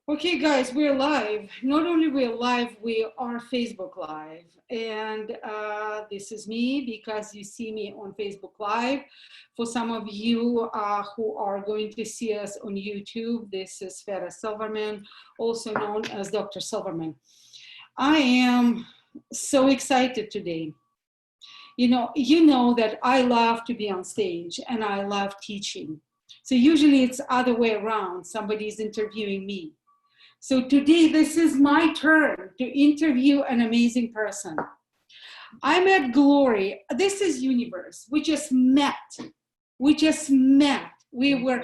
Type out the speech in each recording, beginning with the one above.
Okay, guys, we're live. Not only we're live, we are Facebook Live. And this is me because you see me on Facebook Live. For some of you who are going to see us on YouTube, this is Vera Silverman, also known as Dr. Silverman. I am so excited today. You know that I love to be on stage and I love teaching. So usually it's other way around. Somebody's interviewing me. So today, this is my turn to interview an amazing person. I met Glory. This is universe. We just met. We just met. We were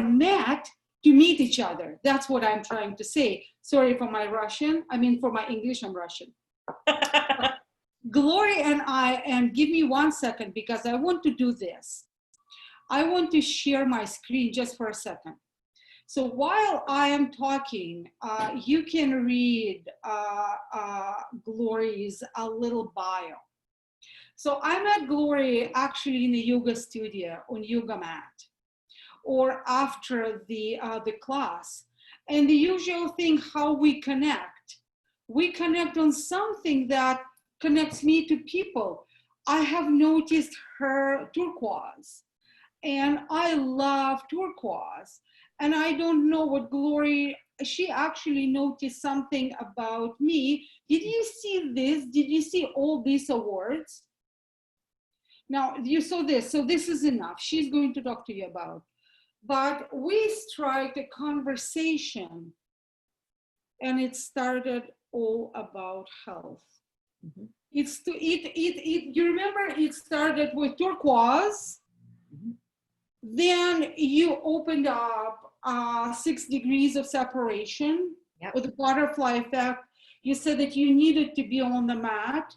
met to meet each other. That's what I'm trying to say. Sorry for my Russian. For my English, I'm Russian. Glory and give me 1 second because I want to do this. I want to share my screen just for a second. So while I am talking, you can read Glory's a little bio. So I met Glory actually in a yoga studio on yoga mat or after the class. And the usual thing, how we connect on something that connects me to people. I have noticed her turquoise and I love turquoise. And I don't know what Glory, she actually noticed something about me. Did you see this? Did you see all these awards? Now, you saw this, so this is enough. She's going to talk to you about. But we struck a conversation and it started all about health. Mm-hmm. You remember it started with turquoise. Mm-hmm. Then you opened up 6 degrees of separation. Yep. With the butterfly effect. You said that you needed to be on the mat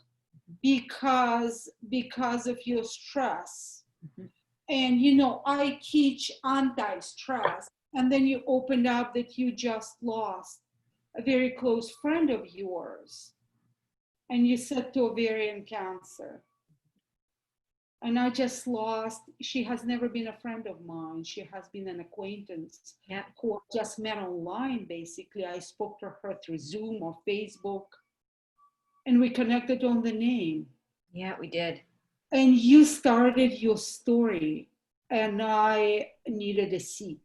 because of your stress. Mm-hmm. And I teach anti-stress. And then you opened up that you just lost a very close friend of yours. And you said to ovarian cancer. And I just lost, she has never been a friend of mine. She has been an acquaintance. Yeah. Who just met online, basically. I spoke to her through Zoom or Facebook. And we connected on the name. Yeah, we did. And you started your story. And I needed a seat.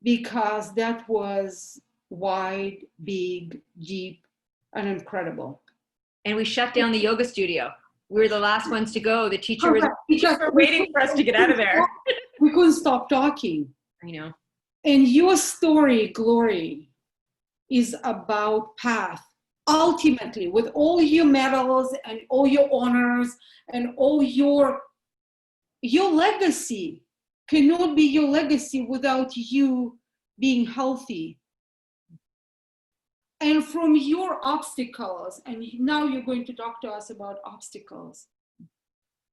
Because that was wide, big, deep, and incredible. And we shut down the yoga studio. We were the last ones to go. The teacher was waiting for us to get out of there. We couldn't stop talking. I know. And your story, Glory, is about path. Ultimately, with all your medals and all your honors and all your legacy cannot be your legacy without you being healthy. And from your obstacles, and now you're going to talk to us about obstacles,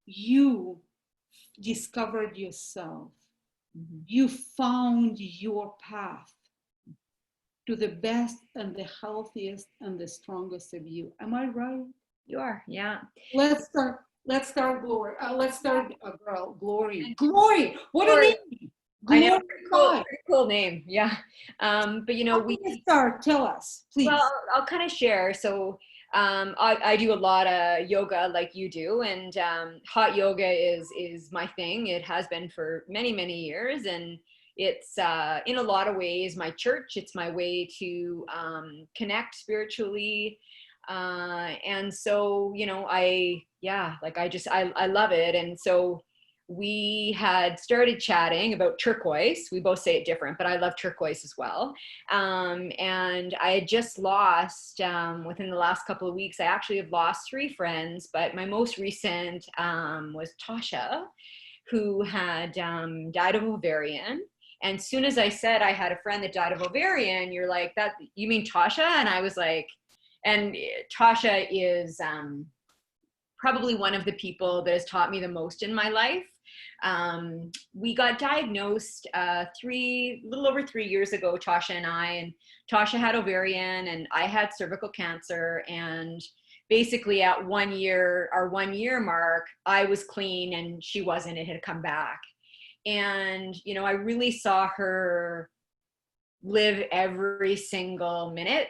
you discovered yourself. Mm-hmm. You found your path to the best and the healthiest and the strongest of you. Am I right? You are, yeah. Let's start, Glory. Let's start, girl, Glory. Glory, what a name! Glory. I know, pretty cool name, yeah. But we start. Tell us, please. Well, I'll kind of share. So I do a lot of yoga like you do, and hot yoga is my thing. It has been for many, many years, and it's in a lot of ways my church. It's my way to connect spiritually. And so, I love it. And so we had started chatting about turquoise. We both say it different, but I love turquoise as well. And I had just lost, within the last couple of weeks, I actually have lost 3 friends, but my most recent was Tasha, who had died of ovarian. And soon as I said I had a friend that died of ovarian, you're like, "That you mean Tasha?" And I was like, and Tasha is probably one of the people that has taught me the most in my life. We got diagnosed a little over 3 years ago, Tasha and I, and Tasha had ovarian and I had cervical cancer. And basically at 1 year, our 1 year mark, I was clean and she wasn't, it had come back. And, I really saw her live every single minute,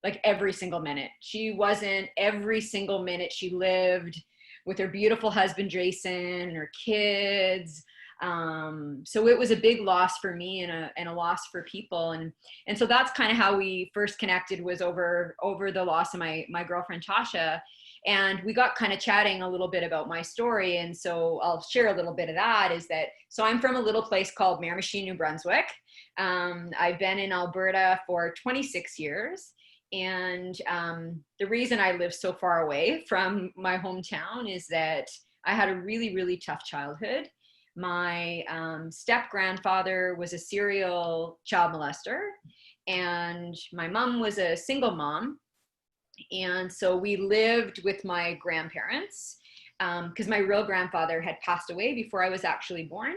like every single minute. She wasn't every single minute she lived with her beautiful husband, Jason, her kids. So it was a big loss for me and a loss for people. And so that's kind of how we first connected, was over the loss of my girlfriend, Tasha. And we got kind of chatting a little bit about my story. And so I'll share a little bit of that, is that, so I'm from a little place called Miramichi, New Brunswick. I've been in Alberta for 26 years. And the reason I live so far away from my hometown is that I had a really, really tough childhood. My step-grandfather was a serial child molester, and my mom was a single mom. And so we lived with my grandparents because my real grandfather had passed away before I was actually born.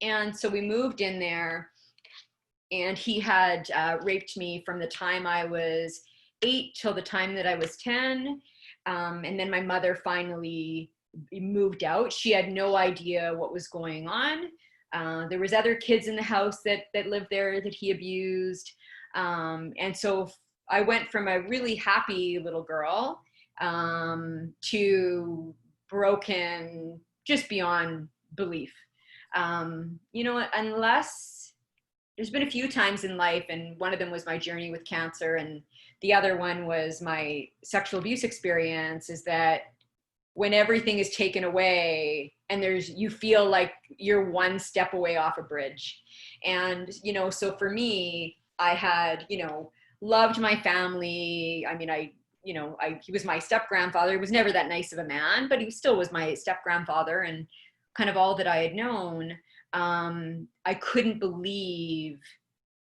And so we moved in there, and he had raped me from the time I was 8 till the time that I was 10. And then my mother finally moved out. She had no idea what was going on. There was other kids in the house that lived there that he abused. And so I went from a really happy little girl to broken just beyond belief. Unless there's been a few times in life, and one of them was my journey with cancer, and the other one was my sexual abuse experience, is that when everything is taken away and you feel like you're one step away off a bridge. And, so for me, I had, loved my family. I mean, he was my step-grandfather. He was never that nice of a man, but he still was my step-grandfather and kind of all that I had known. I couldn't believe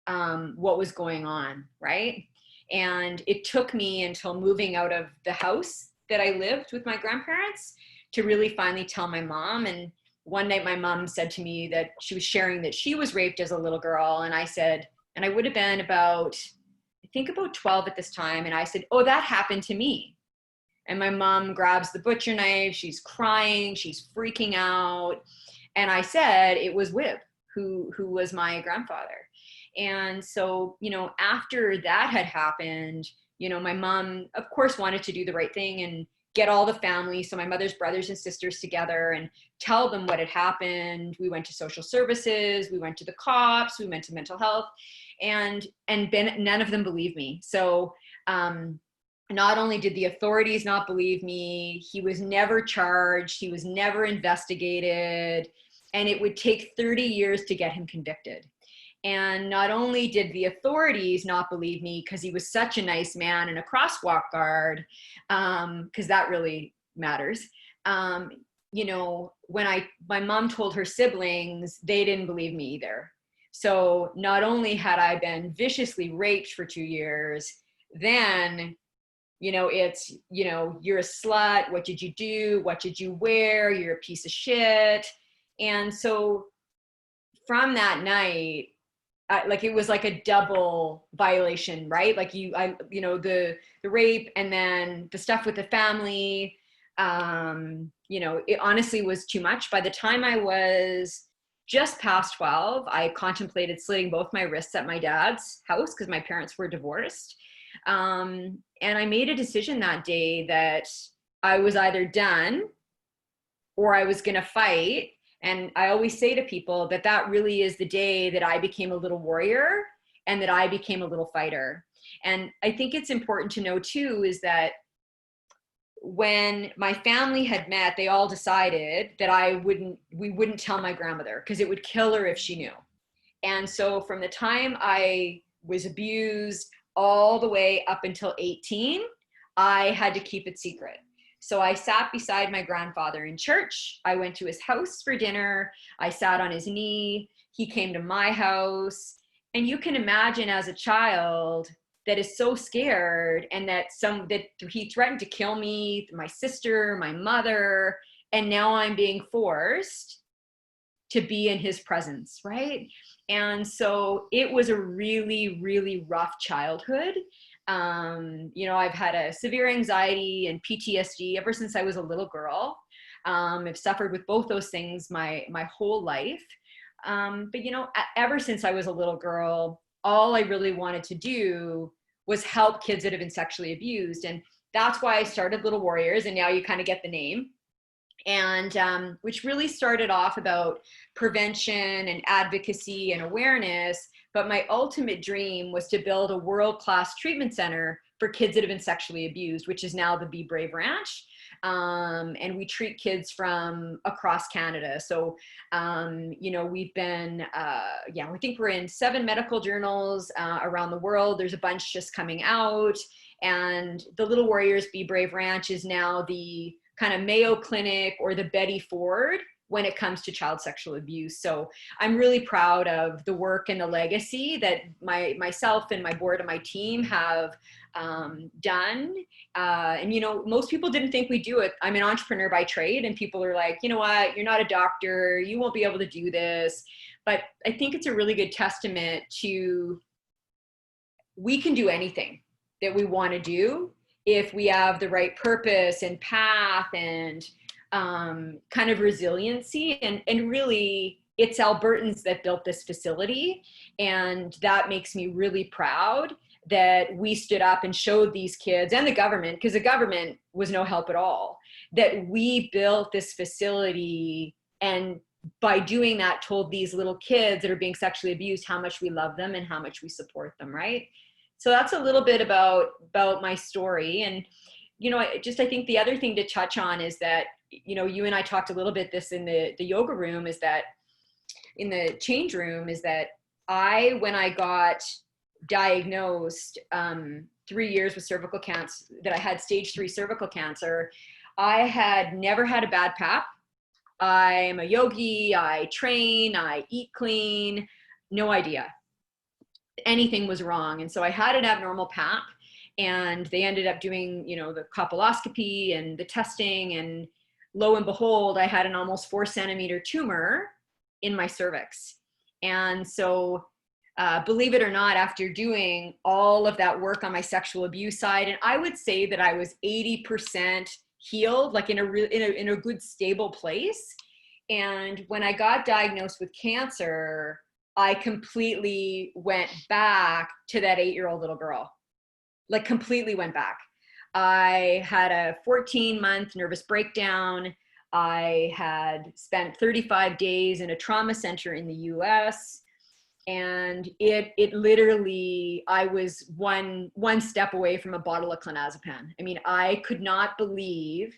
what was going on, right? And it took me until moving out of the house that I lived with my grandparents to really finally tell my mom. And one night my mom said to me that she was sharing that she was raped as a little girl. And I said, and I would have been about 12 at this time. And I said, oh, that happened to me. And my mom grabs the butcher knife. She's crying. She's freaking out. And I said, it was Wib, who was my grandfather. And so, after that had happened, my mom, of course, wanted to do the right thing and get all the family, so my mother's brothers and sisters, together and tell them what had happened. We went to social services, we went to the cops, we went to mental health, and none of them believed me. So not only did the authorities not believe me, he was never charged, he was never investigated, and it would take 30 years to get him convicted. And not only did the authorities not believe me because he was such a nice man and a crosswalk guard, because that really matters. When my mom told her siblings, they didn't believe me either. So not only had I been viciously raped for 2 years, then, it's, you're a slut. What did you do? What did you wear? You're a piece of shit. And so from that night, it was like a double violation, right? Like the rape and then the stuff with the family, it honestly was too much. By the time I was just past 12, I contemplated slitting both my wrists at my dad's house because my parents were divorced. And I made a decision that day that I was either done or I was going to fight. And I always say to people that really is the day that I became a little warrior and that I became a little fighter. And I think it's important to know too, is that when my family had met, they all decided that we wouldn't tell my grandmother because it would kill her if she knew. And so from the time I was abused all the way up until 18, I had to keep it secret. So I sat beside my grandfather in church. I went to his house for dinner. I sat on his knee. He came to my house. And you can imagine as a child that is so scared, and that he threatened to kill me, my sister, my mother, and now I'm being forced to be in his presence, right? And so it was a really, really rough childhood. I've had a severe anxiety and PTSD ever since I was a little girl. I've suffered with both those things my whole life. But ever since I was a little girl, all I really wanted to do was help kids that have been sexually abused. And that's why I started Little Warriors, and now you kind of get the name. And which really started off about prevention and advocacy and awareness. But my ultimate dream was to build a world-class treatment center for kids that have been sexually abused, which is now the Be Brave Ranch. And we treat kids from across Canada. So, we've been, I think we're in 7 medical journals around the world. There's a bunch just coming out. And the Little Warriors Be Brave Ranch is now the kind of Mayo Clinic or the Betty Ford when it comes to child sexual abuse. So I'm really proud of the work and the legacy that myself and my board and my team have done. And most people didn't think we'd do it. I'm an entrepreneur by trade, and people are like, you know what, you're not a doctor, you won't be able to do this. But I think it's a really good testament to, we can do anything that we want to do if we have the right purpose and path and kind of resiliency. And really, it's Albertans that built this facility. And that makes me really proud that we stood up and showed these kids and the government, because the government was no help at all, that we built this facility, and by doing that told these little kids that are being sexually abused how much we love them and how much we support them, right? So that's a little bit about my story. And I think the other thing to touch on is that, you and I talked a little bit this in the yoga room, is that in the change room, is that when I got diagnosed 3 years with cervical cancer, that I had stage 3 cervical cancer, I had never had a bad pap. I'm a yogi, I train, I eat clean, no idea anything was wrong. And so I had an abnormal pap, and they ended up doing, the colposcopy and the testing, and lo and behold, I had an almost 4 centimeter tumor in my cervix. And so believe it or not, after doing all of that work on my sexual abuse side, and I would say that I was 80% healed, like in a good stable place. And when I got diagnosed with cancer, I completely went back to that 8-year-old little girl, like completely went back. I had a 14-month nervous breakdown. I had spent 35 days in a trauma center in the US. And it literally, I was one step away from a bottle of clonazepam. I mean, I could not believe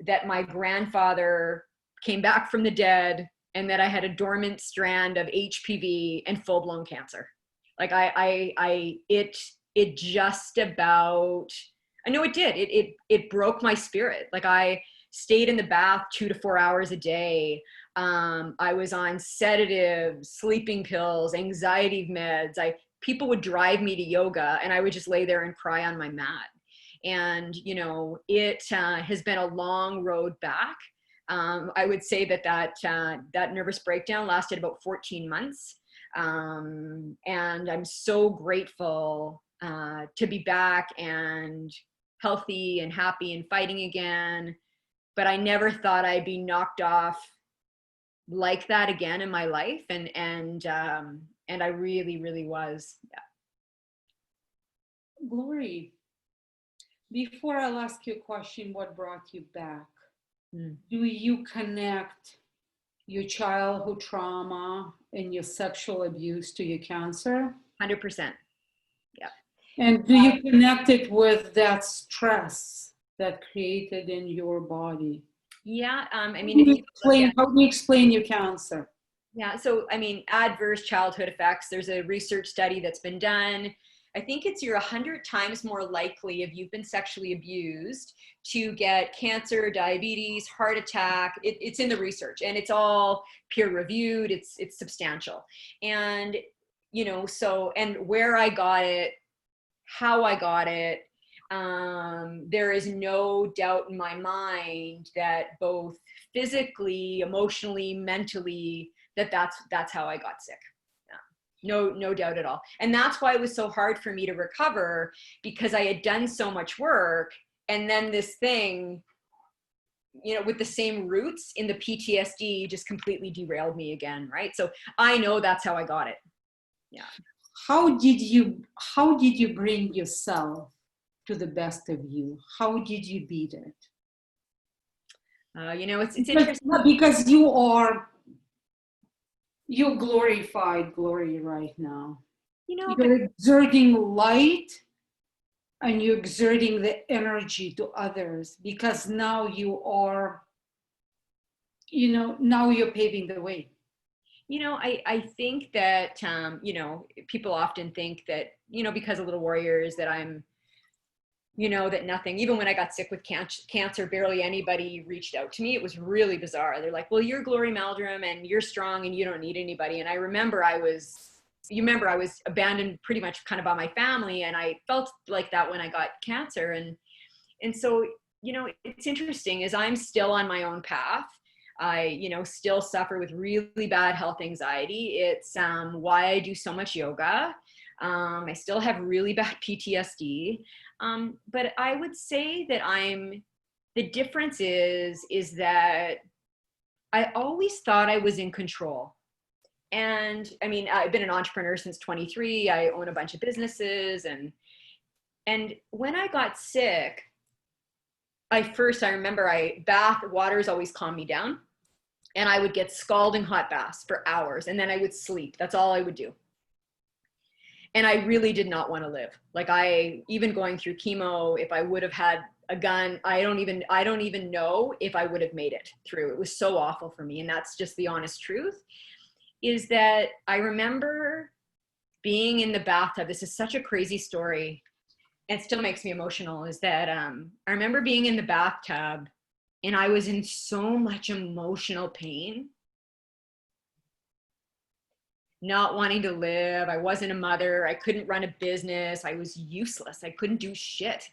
that my grandfather came back from the dead, and that I had a dormant strand of HPV and full-blown cancer. Like it just about, I know it did. It broke my spirit. Like I stayed in the bath 2 to 4 hours a day. I was on sedatives, sleeping pills, anxiety meds. People would drive me to yoga, and I would just lay there and cry on my mat. And, it has been a long road back. I would say that nervous breakdown lasted about 14 months. And I'm so grateful to be back and healthy and happy and fighting again. But I never thought I'd be knocked off like that again in my life. And I really, really was. Yeah. Glori, before I'll ask you a question, what brought you back? Do you connect your childhood trauma and your sexual abuse to your cancer? 100%. Yeah. And do you connect it with that stress that created in your body? Yeah. How do you explain your cancer? Yeah. So, adverse childhood effects, there's a research study that's been done. I think you're 100 times more likely, if you've been sexually abused, to get cancer, diabetes, heart attack. It's in the research, and it's all peer reviewed. It's substantial. And, and where I got it, how I got it, there is no doubt in my mind that both physically, emotionally, mentally, that's how I got sick. No doubt at all. And that's why it was so hard for me to recover, because I had done so much work, and then this thing, with the same roots in the PTSD, just completely derailed me again, right? So I know that's how I got it. Yeah. how did you bring yourself to the best of you? How did you beat it? It's interesting. Because you're glorified glory right now. But You're exerting light and you're exerting the energy to others because now you are, now you're paving the way. I think that, people often think that, because of Little Warriors that I'm, that nothing, even when I got sick with cancer, barely anybody reached out to me. It was really bizarre. They're like, well, you're Glory Meldrum and you're strong and you don't need anybody. And I remember I was abandoned pretty much kind of by my family. And I felt like that when I got cancer. And so, it's interesting as I'm still on my own path. I, still suffer with really bad health anxiety. It's why I do so much yoga. I still have really bad PTSD. But I would say that the difference is that I always thought I was in control. And I mean, I've been an entrepreneur since 23. I own a bunch of businesses. And when I got sick, I remember bath waters always calmed me down. And I would get scalding hot baths for hours and then I would sleep. That's all I would do. And I really did not want to live. Like even going through chemo, if I would have had a gun, I don't even know if I would have made it through. It was so awful for me. And that's just the honest truth, is that I remember being in the bathtub. This is such a crazy story. It still makes me emotional, is that I remember being in the bathtub and I was in so much emotional pain, not wanting to live. I wasn't a mother. I couldn't run a business. I was useless. I couldn't do shit.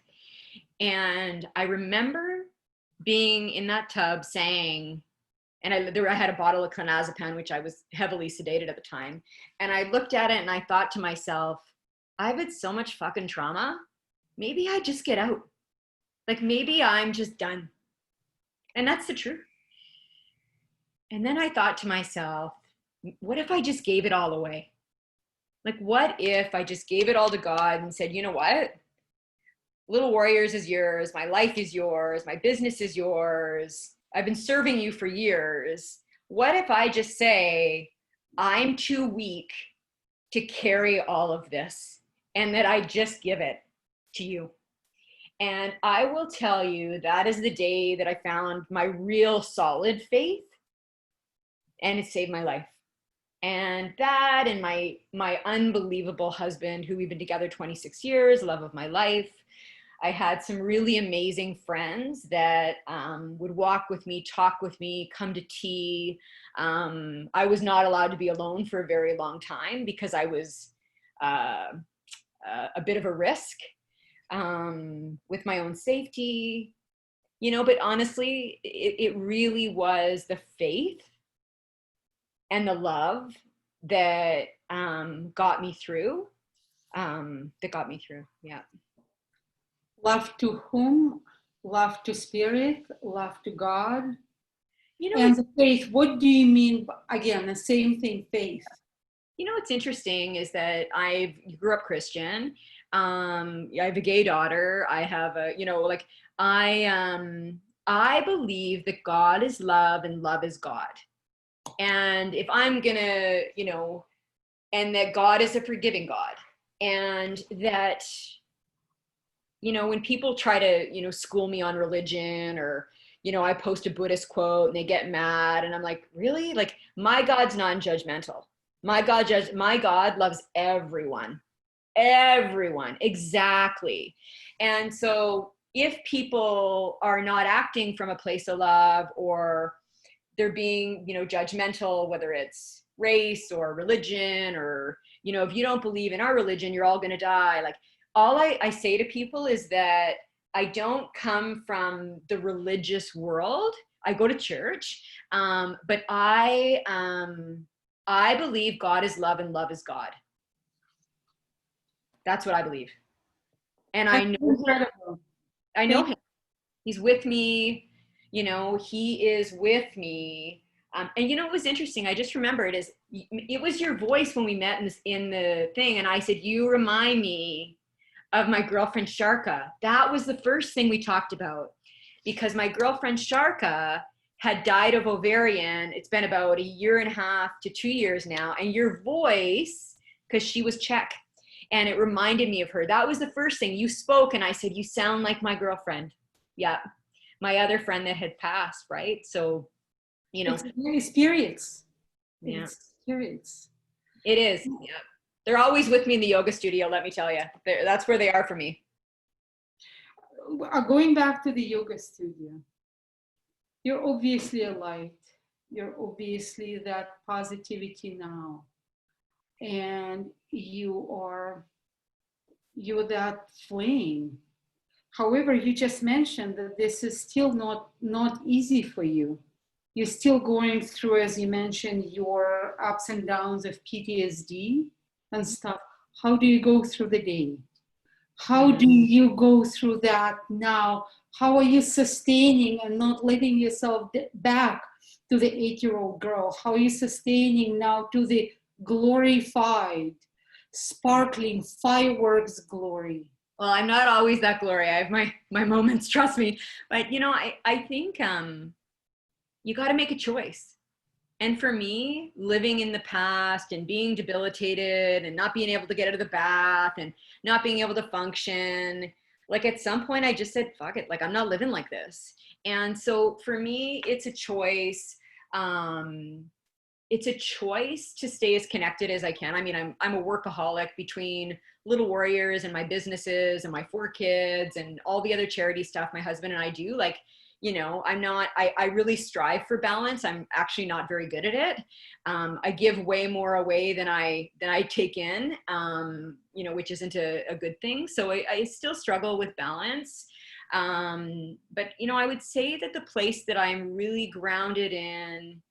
And I remember being in that tub saying, and I had a bottle of clonazepam, which I was heavily sedated at the time. And I looked at it and I thought to myself, I've had so much fucking trauma. Maybe I just get out. Like maybe I'm just done. And that's the truth. And then I thought to myself, what if I just gave it all away? Like, what if I just gave it all to God and said, you know what? Little Warriors is yours. My life is yours. My business is yours. I've been serving you for years. What if I just say, I'm too weak to carry all of this and that I just give it to you? And I will tell you, that is the day that I found my real solid faith, and it saved my life. And that, and my unbelievable husband, who we've been together 26 years, love of my life. I had some really amazing friends that would walk with me, talk with me, come to tea. I was not allowed to be alone for a very long time because I was a bit of a risk with my own safety, but honestly, it really was the faith and the love that got me through, Yeah. Love to whom? Love to spirit, love to God. And the faith, what do you mean? Again, the same thing, faith. What's interesting is that I grew up Christian. I have a gay daughter. I have I believe that God is love and love is God. And if I'm gonna, and that God is a forgiving God, and that, when people try to, school me on religion, or, I post a Buddhist quote and they get mad, and I'm like, really? Like, my God's non-judgmental. My God loves everyone, exactly. And so if people are not acting from a place of love, or they're being, judgmental, whether it's race or religion, or, if you don't believe in our religion, you're all going to die. Like, all I say to people is that I don't come from the religious world. I go to church, but I believe God is love and love is God. That's what I believe. And I know him. He's with me. He is with me. And it was interesting. I just remembered it was your voice when we met in the thing. And I said, you remind me of my girlfriend Sharka. That was the first thing we talked about, because my girlfriend Sharka had died of ovarian. It's been about 1.5 to 2 years now. And your voice, because she was Czech, and it reminded me of her. That was the first thing you spoke. And I said, you sound like my girlfriend. Yeah. My other friend that had passed. Right. So, it's an experience. Yeah. It's experience. It is. Yeah. They're always with me in the yoga studio. Let me tell you, that's where they are for me. Going back to the yoga studio, you're obviously a light. You're obviously that positivity now. And you're that flame. However, you just mentioned that this is still not easy for you. You're still going through, as you mentioned, your ups and downs of PTSD and stuff. How do you go through the day? How do you go through that now? How are you sustaining and not letting yourself back to the 8-year-old girl? How are you sustaining now to the glorified, sparkling fireworks glory? Well, I'm not always that glory. I have my moments, trust me. But I think you got to make a choice. And for me, living in the past and being debilitated and not being able to get out of the bath and not being able to function, like at some point I just said, fuck it, like I'm not living like this. And so for me, it's a choice. It's a choice to stay as connected as I can. I mean, I'm a workaholic between Little Warriors and my businesses and my 4 kids and all the other charity stuff my husband and I do. Like, I really strive for balance. I'm actually not very good at it. I give way more away than I take in, which isn't a good thing. So I still struggle with balance. But, I would say that the place that I'm really grounded in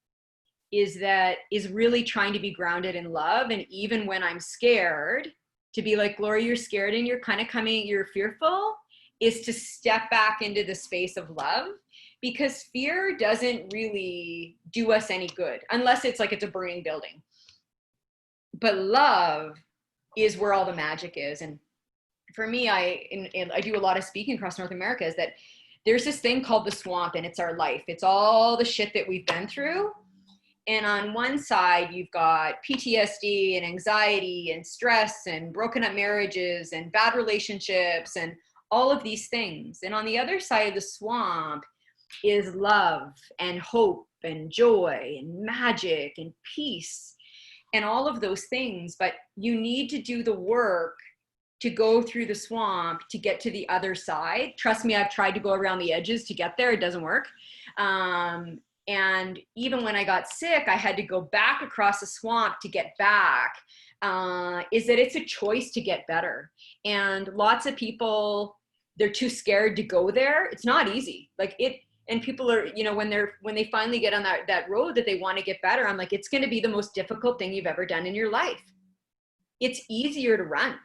is really trying to be grounded in love. And even when I'm scared, to be like, Gloria, you're scared and you're kind of you're fearful, is to step back into the space of love, because fear doesn't really do us any good unless it's a burning building. But love is where all the magic is. And for me, I do a lot of speaking across North America, is that there's this thing called the swamp, and it's our life. It's all the shit that we've been through. And on one side, you've got PTSD and anxiety and stress and broken up marriages and bad relationships and all of these things. And on the other side of the swamp is love and hope and joy and magic and peace and all of those things. But you need to do the work to go through the swamp to get to the other side. Trust me, I've tried to go around the edges to get there. It doesn't work. And even when I got sick, I had to go back across the swamp to get back. Is that it's a choice to get better. And lots of people, they're too scared to go there. It's not easy. And people are, when they finally get on that road that they want to get better, I'm like, it's going to be the most difficult thing you've ever done in your life. It's easier to run,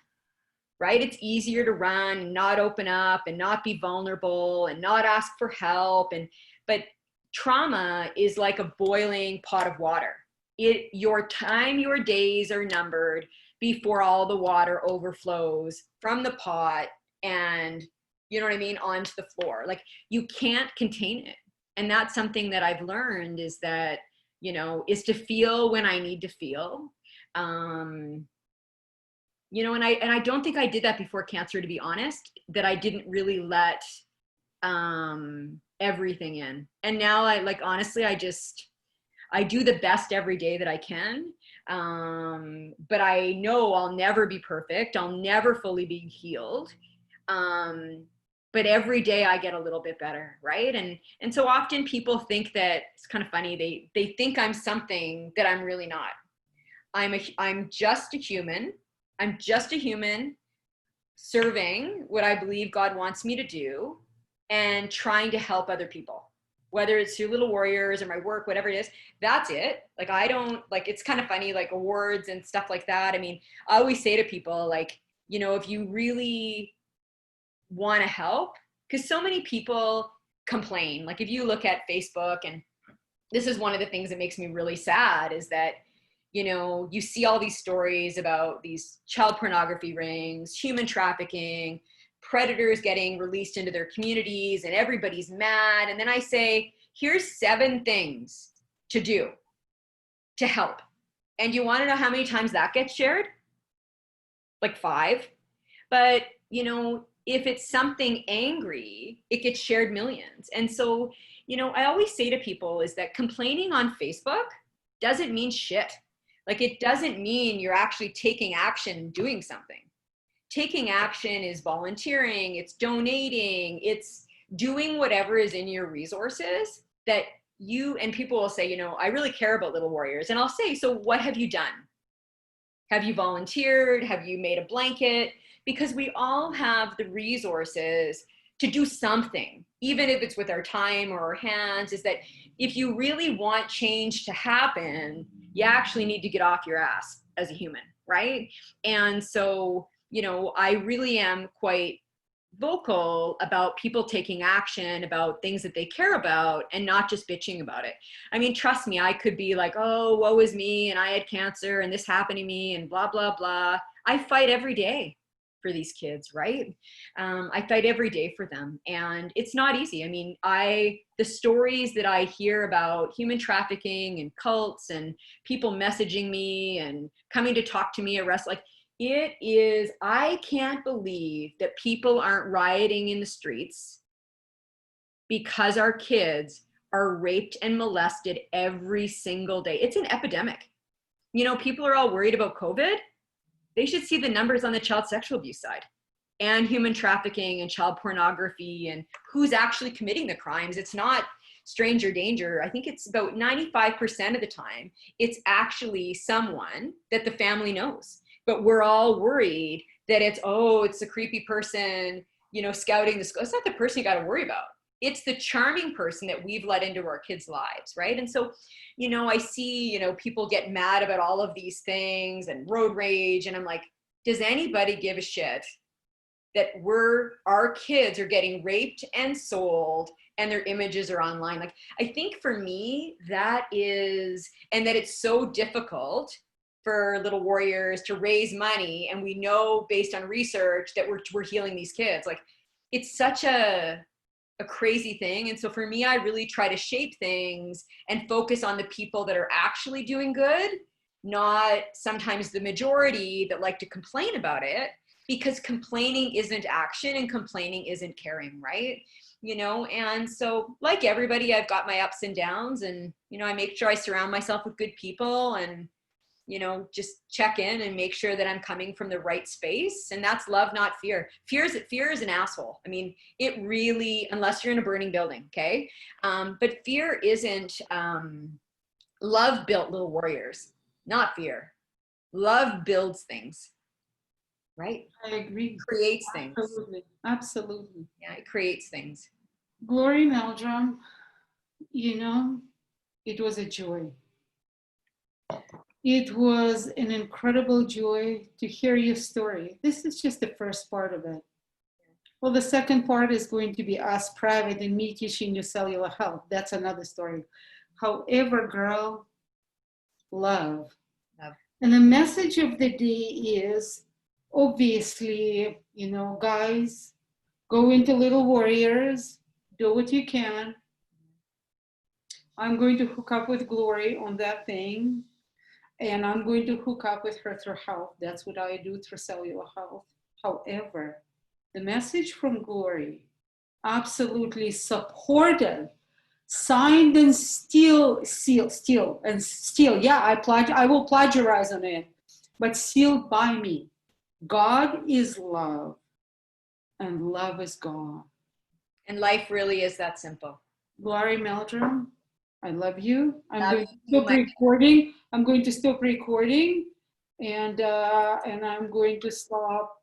right? It's easier to run and not open up and not be vulnerable and not ask for help. But trauma is like a boiling pot of water. Your days are numbered before all the water overflows from the pot and, onto the floor. Like, you can't contain it. And that's something that I've learned, is that, is to feel when I need to feel. And I don't think I did that before cancer, to be honest, that I didn't really let everything in. And now honestly, I do the best every day that I can. But I know I'll never be perfect. I'll never fully be healed. But every day I get a little bit better. Right. And so often people think that, it's kind of funny. They think I'm something that I'm really not. I'm just a human. I'm just a human serving what I believe God wants me to do and trying to help other people, whether it's through Little Warriors or my work, whatever it is. That's it. I don't it's kind of funny, awards and stuff like that. I mean, I always say to people, if you really want to help, because so many people complain. If you look at Facebook and this is one of the things that makes me really sad, is that, you know, you see all these stories about these child pornography rings, human trafficking, predators getting released into their communities, and everybody's mad. And then I say, here's 7 things to do to help. And you want to know how many times that gets shared? Like 5. But, you know, if it's something angry, it gets shared millions. And so, you know, I always say to people is that complaining on Facebook doesn't mean shit. Like, it doesn't mean you're actually taking action and doing something. Taking action is volunteering, it's donating, it's doing whatever is in your resources that you, and people will say, you know, I really care about Little Warriors. And I'll say, so what have you done? Have you volunteered? Have you made a blanket? Because we all have the resources to do something, even if it's with our time or our hands. Is that if you really want change to happen, you actually need to get off your ass as a human, right? And so, you know, I really am quite vocal about people taking action about things that they care about and not just bitching about it. I mean, trust me, I could be like, oh, woe is me, and I had cancer and this happened to me and blah, blah, blah. I fight every day for these kids, right? I fight every day for them. And it's not easy. I mean, the stories that I hear about human trafficking and cults and people messaging me and coming to talk to me at rest, like, it is, I can't believe that people aren't rioting in the streets because our kids are raped and molested every single day. It's an epidemic. You know, people are all worried about COVID. They should see the numbers on the child sexual abuse side and human trafficking and child pornography and who's actually committing the crimes. It's not stranger danger. I think it's about 95% of the time, it's actually someone that the family knows. But we're all worried that it's the creepy person, you know, scouting the school. It's not the person you got to worry about. It's the charming person that we've let into our kids' lives, right? And so, you know, I see, you know, people get mad about all of these things and road rage. And I'm like, does anybody give a shit that our kids are getting raped and sold and their images are online? Like, I think for me, that is, and that it's so difficult for Little Warriors to raise money. And we know based on research that we're healing these kids. Like, it's such a crazy thing. And so for me, I really try to shape things and focus on the people that are actually doing good, not sometimes the majority that like to complain about it, because complaining isn't action and complaining isn't caring, right? You know, and so like everybody, I've got my ups and downs, and, you know, I make sure I surround myself with good people and, you know, just check in and make sure that I'm coming from the right space. And that's love, not fear. Fear is an asshole. I mean, it really, unless you're in a burning building, okay? But fear isn't, love built Little Warriors, not fear. Love builds things, right? I agree. Creates things. Absolutely. Absolutely. Yeah, it creates things. Glory Meldrum, you know, it was a joy. It was an incredible joy to hear your story. This is just the first part of it. Well, the second part is going to be us private and me teaching you cellular health. That's another story. However, girl, love. And the message of the day is, obviously, you know, guys, go into Little Warriors, do what you can. I'm going to hook up with Glory on that thing. And I'm going to hook up with her through health. That's what I do through cellular health. However, the message from Glory, absolutely supported, signed and sealed. Yeah, I will plagiarize on it, but sealed by me. God is love, and love is God. And life really is that simple. Glory Meldrum, I love you. I'm going to stop recording, and I'm going to stop